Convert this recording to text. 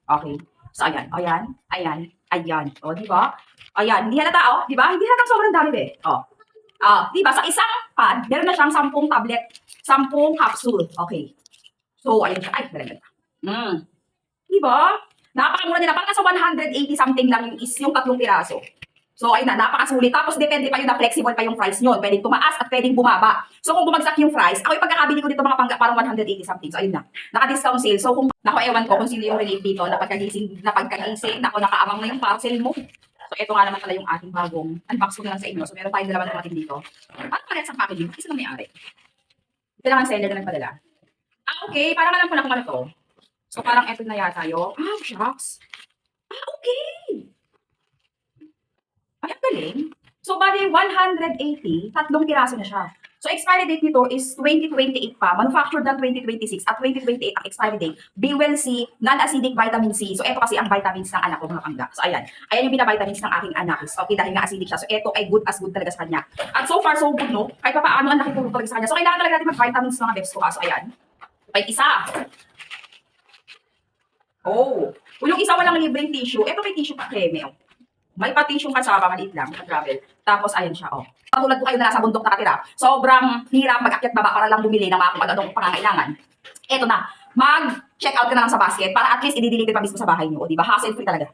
Okay. So, ayan. Ayan. Ayan. Ayan. O, di ba? Ayan. Hindi halata, oh. Di ba? Hindi halata sobrang dami, be. O. Di ba? Sa isang pad, meron na siyang 10 tablet, 10 capsule. Okay. So, ayun siya. Ay, dala. Di ba? Napakamura nila. Parang nasa 180 something lang yung tatlong piraso. So, ayun na, napakasulit. Tapos, depende pa yun na flexible pa yung price nyo. Pwedeng tumaas at pwedeng bumaba. So, kung bumagsak yung price, ako yung pagkakabili ko dito mga parang 180 something. So, ayun na. Naka-discount sale. So, kung ewan ko kung sino yung relate dito na pagkagising, ako nakaamang na yung parcel mo. So, ito nga naman pala yung ating bagong unbox ko na lang sa inyo. So, meron tayong dalawa na natin dito. Parang parehas ang packaging. Isa lang may-ari. Ito lang ang seller na nagpadala. Okay. Parang alam ko na kung ano to. So, parang eto na yata yun. Shucks. Okay. Ay, ang galing. So, bali, 180, tatlong piraso na siya. So, expiry date nito is 2028 pa. Manufactured ng 2026 at 2028 ang expiry date. Bewell C, non-acidic vitamin C. So, ito kasi ang vitamins ng anak ko, mga kangga. So, ayan. Ayan yung binavitamins ng aking anak. Okay, dahil nga acidic siya. So, ito ay good as good talaga sa kanya. At so far, so good, no? Kahit pa paano ang nakitulog talaga sa kanya. So, kailangan talaga natin mag-vitamins mga bebs ko. So, ayan. May isa. Oh. Kung yung isa walang libreng tissue, ito may tissue pa kreme. Oh. May pa-tissue kasama, maliit lang, travel. Tapos, ayan siya, oh. Patulad ko kayo na nasa bundok nakatira, sobrang hirap mag-akyat baba para lang bumili ng mga kung anong pangangailangan. Eto na, mag-check out ka na lang sa basket para at least i-deliver pa mismo sa bahay nyo, di ba? Hassle free talaga.